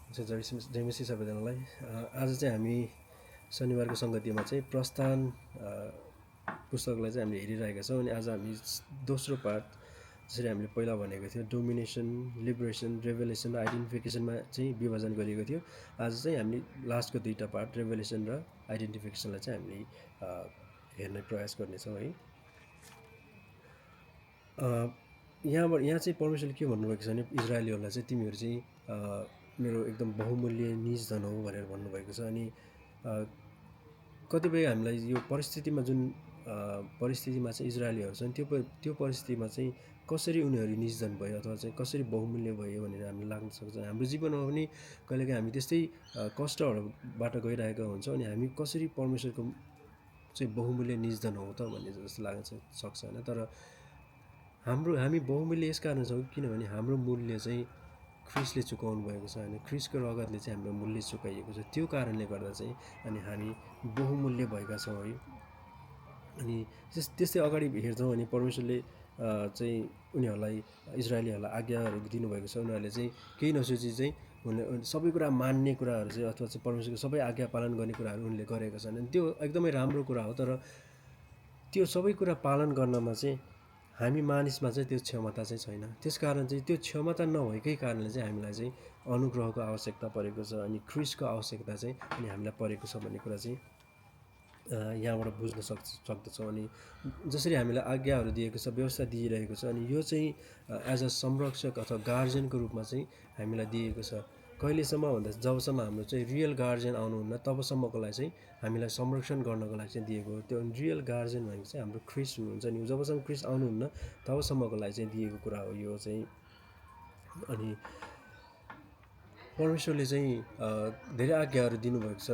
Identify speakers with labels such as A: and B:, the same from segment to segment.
A: जयमसी सबैजनालाई। आज चाहिँ हामी शनिबारको सङ्गतिमा चाहिँ प्रस्थान पुस्तकलाई चाहिँ हामीले हेरिरहेका छौँ। अनि आज हामी दोस्रो पार्ट, जसरी हामीले पहिला भनेको थियो, डोमिनेसन, लिबरेसन, रेभेलेसन र आइडेन्टिफिकेसनमा चाहिँ विभाजन गरिएको थियो। आज चाहिँ हामीले लास्टको दुईवटा पार्ट, रेभेलेसन र आइडेन्टिफिकेसनलाई चाहिँ हामीले हेर्ने प्रयास गर्नेछौँ है। यहाँ चाहिँ परमेश्वरले के भन्नुभएको छ भने, इजरायलीहरूलाई चाहिँ तिमीहरू चाहिँ मेरो एकदम बहुमूल्य निज धन हो भनेर भन्नुभएको छ। अनि कतिपय हामीलाई यो परिस्थितिमा जुन परिस्थितिमा चाहिँ इजरायलीहरू छन्, त्यो परिस्थितिमा चाहिँ कसरी उनीहरू निजधन भयो अथवा चाहिँ कसरी बहुमूल्य भयो भनेर हामीलाई लाग्न सक्छ। हाम्रो जीवनमा पनि कहिलेकाहीँ हामी त्यस्तै कष्टहरूबाट गइरहेका हुन्छौँ, अनि हामी कसरी परमेश्वरको चाहिँ बहुमूल्य निजधन हो त भन्ने जस्तो लाग्न सक्छ होइन। तर हामी बहुमूल्य यस कारण छौँ किनभने हाम्रो मूल्य चाहिँ ख्रिस्टले चुकाउनु भएको छ। अनि ख्रिस्टको रगतले चाहिँ हाम्रो मूल्य चुकाइएको छ। त्यो कारणले गर्दा चाहिँ अनि हामी बहुमूल्य भएका छौँ है। अनि त्यस्तै अगाडि हेर्छौँ भने परमेश्वरले चाहिँ उनीहरूलाई, इजरायलीहरूलाई आज्ञाहरू दिनुभएको छ। उनीहरूले चाहिँ केही नसोची चाहिँ सबै कुरा मान्ने कुराहरू चाहिँ अथवा चाहिँ परमेश्वरको सबै आज्ञा पालन गर्ने कुराहरू उनले गरेका छन्। अनि त्यो एकदमै राम्रो कुरा हो। तर त्यो सबै कुरा पालन गर्नमा चाहिँ हामी मानिसमा चाहिँ त्यो क्षमता चाहिँ छैन। त्यसकारण चाहिँ त्यो क्षमता नभएकै कारणले चाहिँ हामीलाई चाहिँ अनुग्रहको आवश्यकता परेको छ, अनि ख्रिस्टको आवश्यकता चाहिँ अनि हामीलाई परेको छ भन्ने कुरा चाहिँ यहाँबाट बुझ्न सक्दछौँ। अनि जसरी हामीलाई आज्ञाहरू दिएको छ, व्यवस्था दिइरहेको छ, अनि यो चाहिँ एज अ संरक्षक अथवा गार्जियनको रूपमा चाहिँ हामीलाई दिएको छ। कहिलेसम्म भन्दा जबसम्म हाम्रो चाहिँ रियल गार्जियन आउनुहुन्न तबसम्मको लागि चाहिँ हामीलाई संरक्षण गर्नको लागि चाहिँ दिएको हो। त्यो रियल गार्जियन भनेको चाहिँ हाम्रो ख्रिस्ट हुनुहुन्छ नि। जबसम्म ख्रिस्ट आउनुहुन्न तबसम्मको लागि चाहिँ दिएको कुरा हो यो चाहिँ। अनि परमेश्वरले चाहिँ धेरै आज्ञाहरू दिनुभएको छ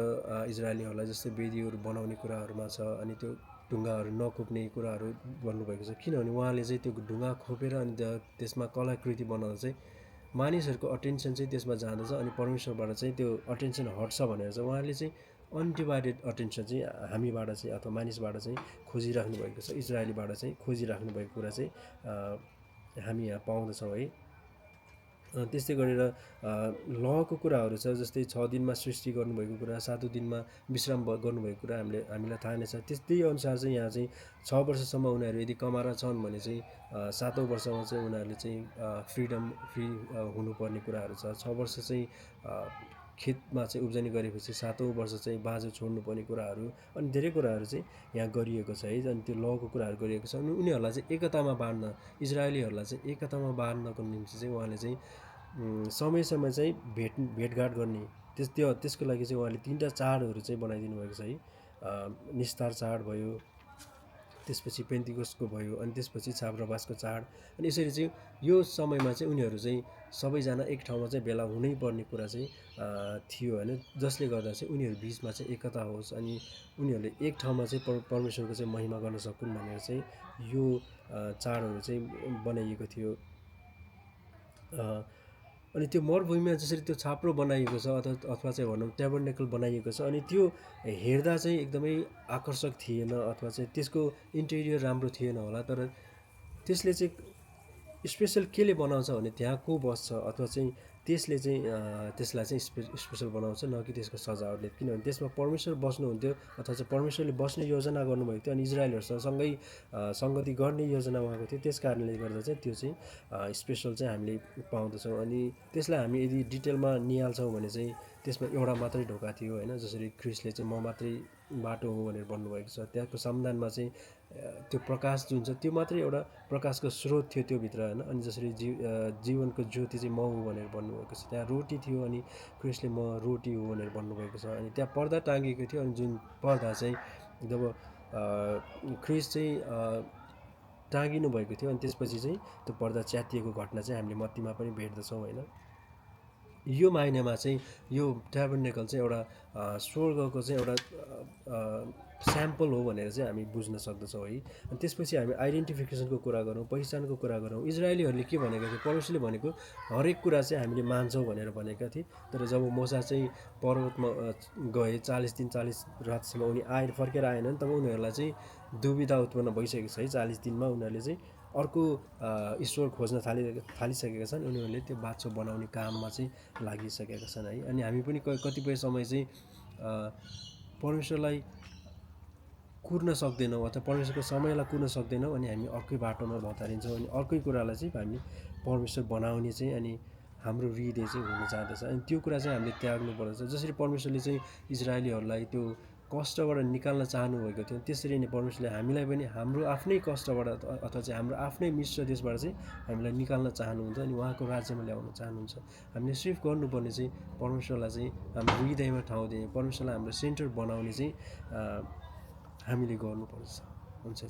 A: इजरायलीहरूलाई, जस्तै वेदीहरू बनाउने कुराहरूमा छ। अनि त्यो ढुङ्गाहरू नखोप्ने कुराहरू भन्नुभएको छ, किनभने उहाँले चाहिँ त्यो ढुङ्गा खोपेर अनि त्यसमा कलाकृति बनाउँदा चाहिँ मानिसहरूको अटेन्सन चाहिँ त्यसमा जाँदछ, अनि परमेश्वरबाट चाहिँ त्यो अटेन्सन हट्छ भनेर चाहिँ उहाँले चाहिँ अनडिभाइडेड अटेन्सन चाहिँ हामीबाट चाहिँ अथवा मानिसबाट चाहिँ खोजिराख्नु भएको छ। इजरायलीबाट चाहिँ खोजिराख्नु भएको कुरा चाहिँ हामी यहाँ पाउँदछौँ है। त्यस्तै गरेर लको कुराहरू छ, जस्तै 6 दिनमा सृष्टि गर्नुभएको कुरा, 7औं दिनमा विश्राम गर्नुभएको कुरा हामीलाई थाहा नै छ। त्यस्तै अनुसार चाहिँ यहाँ चाहिँ 6 वर्षसम्म उनीहरू यदि कमाएर छन् भने चाहिँ 7औं वर्षमा चाहिँ उनीहरूले चाहिँ फ्री हुनुपर्ने कुराहरू छ। 6 वर्ष चाहिँ खेतमा चाहिँ उब्जनी गरेपछि 7औं वर्ष चाहिँ बाँझो छोड्नुपर्ने कुराहरू, अनि धेरै कुराहरू चाहिँ यहाँ गरिएको छ है। अनि त्यो लको कुराहरू गरिएको छ। अनि उनीहरूलाई चाहिँ एकतामा बाँड्न, इजरायलीहरूलाई चाहिँ एकतामा बाँड्नको निम्ति चाहिँ उहाँले चाहिँ समय चाहिँ भेटघाट गर्ने, त्यसको लागि चाहिँ उहाँले 3टा चाडहरू चाहिँ बनाइदिनु भएको छ है। निस्तार चाड भयो, त्यसपछि पेन्तिकोसको भयो, अनि त्यसपछि छाप्रावासको चाड। अनि यसरी चाहिँ यो समयमा चाहिँ उनीहरू चाहिँ सबैजना एक ठाउँमा चाहिँ भेला हुनै पर्ने कुरा चाहिँ थियो होइन, जसले गर्दा चाहिँ उनीहरू बिचमा चाहिँ एकता होस्, अनि उनीहरूले एक ठाउँमा चाहिँ परमेश्वरको चाहिँ महिमा गर्न सकुन् भनेर चाहिँ यो चाडहरू चाहिँ बनाइएको थियो। अनि त्यो मरुभूमिमा जसरी त्यो छाप्रो बनाइएको छ अथवा चाहिँ भनौँ ट्याबरनेकल बनाइएको छ, अनि त्यो हेर्दा चाहिँ एकदमै आकर्षक थिएन अथवा चाहिँ त्यसको इन्टेरियर राम्रो थिएन होला। तर त्यसले चाहिँ स्पेसल केले बनाउँछ भने त्यहाँ को बस्छ अथवा चाहिँ त्यसले चाहिँ त्यसलाई चाहिँ स्पेसल बनाउँछ, न कि त्यसको सजावटले। किनभने त्यसमा परमेश्वर बस्नुहुन्थ्यो अथवा चाहिँ परमेश्वरले बस्ने योजना गर्नुभएको थियो, अनि इजरायलहरूसँगै सङ्गति गर्ने योजना उहाँको थियो। त्यस कारणले गर्दा चाहिँ त्यो चाहिँ स्पेसल चाहिँ हामीले पाउँदछौँ। अनि त्यसलाई हामी यदि डिटेलमा निहाल्छौँ भने चाहिँ त्यसमा एउटा मात्रै ढोका थियो होइन, जसरी ख्रिस्टले चाहिँ म मात्रै बाटो हो भनेर भन्नुभएको छ। त्यहाँको समाधानमा चाहिँ त्यो प्रकाश जुन छ त्यो मात्रै एउटा प्रकाशको स्रोत थियो त्योभित्र होइन। अनि जसरी जीवनको ज्योति चाहिँ म हो भनेर भन्नुभएको छ, त्यहाँ रोटी थियो, अनि ख्रिस्टले म रोटी हो भनेर भन्नुभएको छ। अनि त्यहाँ पर्दा टाँगिएको थियो, अनि जुन पर्दा चाहिँ जब ख्रिस्ट चाहिँ टाँगिनु भएको थियो, अनि त्यसपछि चाहिँ त्यो पर्दा च्यातिएको घटना चाहिँ हामीले मत्तीमा पनि भेट्दछौँ होइन। यो मायनेमा चाहिँ यो ट्याबरनेकल चाहिँ एउटा स्वर्गको चाहिँ एउटा स्याम्पल हो भनेर चाहिँ हामी बुझ्न सक्दछौँ है। अनि त्यसपछि हामी आइडेन्टिफिकेसनको कुरा गरौँ, पहिचानको कुरा गरौँ। इजरायलीहरूले के भनेका थिए, परमेश्वरले भनेको हरेक कुरा चाहिँ हामीले मान्छौँ भनेर भनेका थिए। तर जब मोसा चाहिँ पर्वतमा गए 40 दिन 40 रातसम्म उनी फर्केर आएनन्, तब उनीहरूलाई चाहिँ दुविधा उत्पन्न भइसकेको छ है। 40 दिनमा उनीहरूले चाहिँ अर्को ईश्वर खोज्न थालिसकेका छन्। उनीहरूले त्यो बाछो बनाउने काममा चाहिँ लागिसकेका छन् है। अनि हामी पनि कतिपय समय चाहिँ परमेश्वरलाई कुर्न सक्दैनौँ अथवा परमेश्वरको समयलाई कुर्न सक्दैनौँ, अनि हामी अर्कै बाटोमा भतारिन्छौँ, अनि अर्कै कुरालाई चाहिँ हामी परमेश्वर बनाउने चाहिँ अनि हाम्रो हृदय चाहिँ हुन जाँदछ। अनि त्यो कुरा चाहिँ हामीले त्याग्नु पर्दछ। जसरी परमेश्वरले चाहिँ इजरायलीहरूलाई त्यो कष्टबाट निकाल्न चाहनुभएको थियो, त्यसरी नै परमेश्वरले हामीलाई पनि हाम्रो आफ्नै कष्टबाट अथवा चाहिँ हाम्रो आफ्नै मिश्र देशबाट चाहिँ हामीलाई निकाल्न चाहनुहुन्छ अनि उहाँको राज्यमा ल्याउन चाहनुहुन्छ। हामीले सिर्फ गर्नुपर्ने चाहिँ परमेश्वरलाई चाहिँ हाम्रो हृदयमा ठाउँ दिने, परमेश्वरलाई हाम्रो सेन्टर बनाउने चाहिँ हामीले गर्नुपर्छ। हुन्छ।